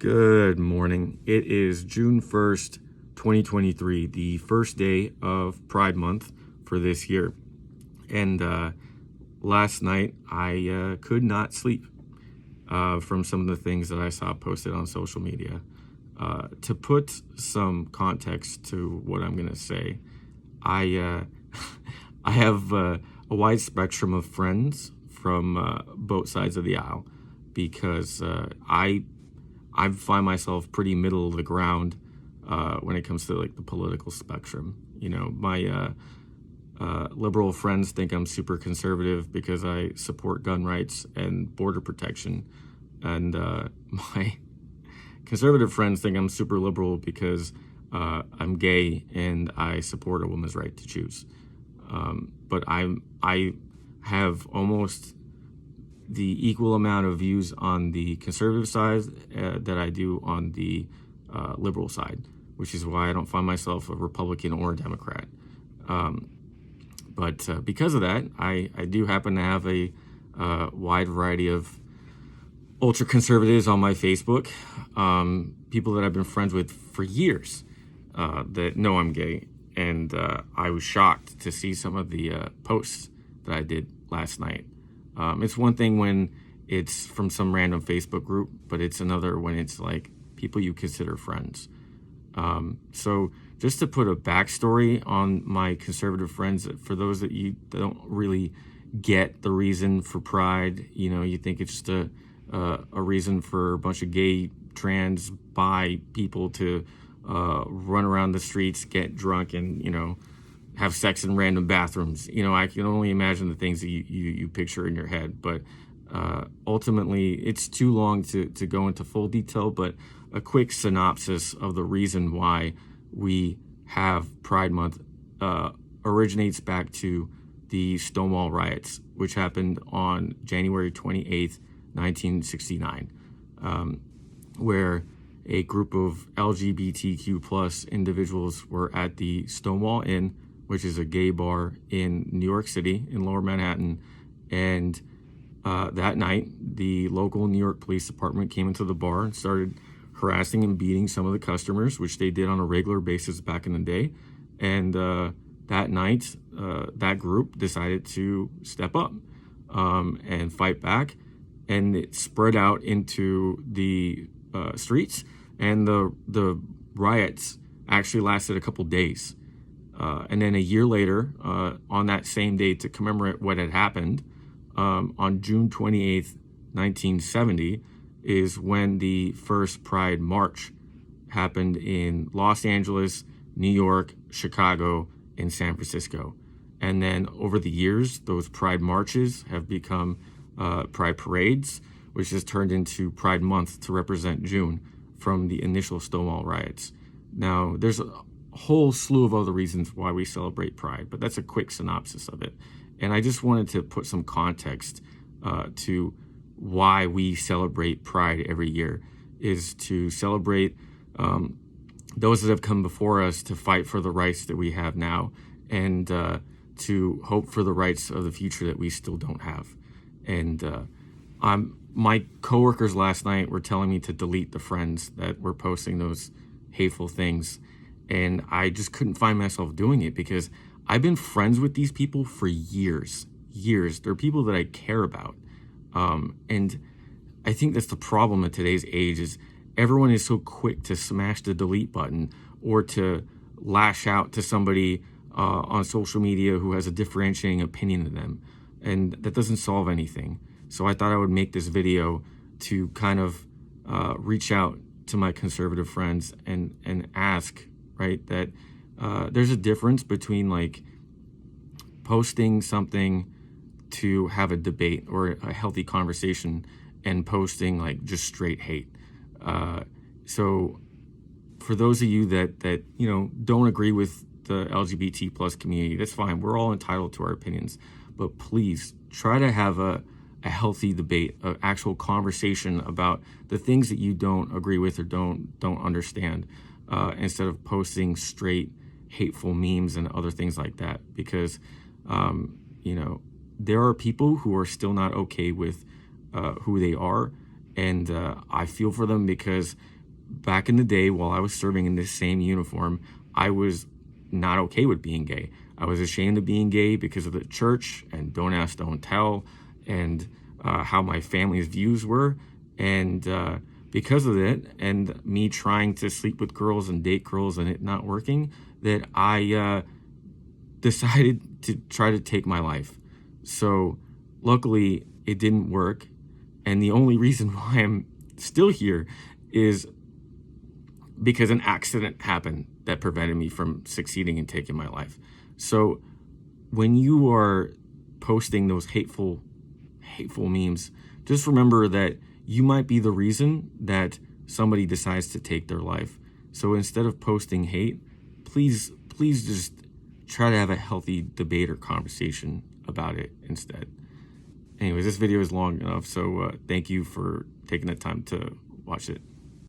Good morning. It is June 1st, 2023, the first day of Pride Month for this year. And last night, I could not sleep from some of the things that I saw posted on social media. To put some context to what I'm going to say, I have a wide spectrum of friends from both sides of the aisle because I find myself pretty middle of the ground when it comes to like the political spectrum. You know, my liberal friends think I'm super conservative because I support gun rights and border protection, and my conservative friends think I'm super liberal because I'm gay and I support a woman's right to choose. But I have almost the equal amount of views on the conservative side that I do on the liberal side, which is why I don't find myself a Republican or a Democrat. But because of that, I do happen to have a wide variety of ultra conservatives on my Facebook, people that I've been friends with for years that know I'm gay. And I was shocked to see some of the posts that I did last night. It's one thing when it's from some random Facebook group, but it's another when it's like people you consider friends. So just to put a backstory on my conservative friends, for those that you don't really get the reason for Pride, you know, you think it's just a reason for a bunch of gay, trans, bi people to run around the streets, get drunk, and, you know, have sex in random bathrooms. You know, I can only imagine the things that you picture in your head. But ultimately, it's too long to go into full detail, but a quick synopsis of the reason why we have Pride Month originates back to the Stonewall riots, which happened on January 28th, 1969, where a group of LGBTQ plus individuals were at the Stonewall Inn, which is a gay bar in New York City, in Lower Manhattan. And that night, the local New York Police Department came into the bar and started harassing and beating some of the customers, which they did on a regular basis back in the day. And that night, that group decided to step up and fight back. And it spread out into the streets. And the riots actually lasted a couple days. And then a year later, on that same day to commemorate what had happened, on June 28th, 1970, is when the first Pride March happened in Los Angeles, New York, Chicago, and San Francisco. And then over the years, those Pride Marches have become Pride Parades, which has turned into Pride Month to represent June from the initial Stonewall riots. Now, there's a whole slew of other reasons why we celebrate Pride, but that's a quick synopsis of it. And I just wanted to put some context to why we celebrate Pride every year, is to celebrate those that have come before us to fight for the rights that we have now, and to hope for the rights of the future that we still don't have. And my coworkers last night were telling me to delete the friends that were posting those hateful things. And I just couldn't find myself doing it because I've been friends with these people for years. They're people that I care about. And I think that's the problem in today's age, is everyone is so quick to smash the delete button or to lash out to somebody on social media who has a differentiating opinion than them. And that doesn't solve anything. So I thought I would make this video to kind of reach out to my conservative friends and ask, right, that there's a difference between like posting something to have a debate or a healthy conversation and posting like just straight hate. So for those of you that you know don't agree with the LGBT plus community, that's fine. We're all entitled to our opinions, but please try to have a healthy debate, an actual conversation about the things that you don't agree with or don't understand, instead of posting straight hateful memes and other things like that. Because you know, there are people who are still not okay with who they are, And I feel for them because back in the day, while I was serving in this same uniform, I was not okay with being gay. I was ashamed of being gay because of the church and don't ask, don't tell, and how my family's views were. And because of it, and me trying to sleep with girls and date girls and it not working, that I decided to try to take my life. So luckily, it didn't work. And the only reason why I'm still here is because an accident happened that prevented me from succeeding in taking my life. So when you are posting those hateful memes, just remember that you might be the reason that somebody decides to take their life. So instead of posting hate, please just try to have a healthy debate or conversation about it instead. Anyways, this video is long enough, so thank you for taking the time to watch it.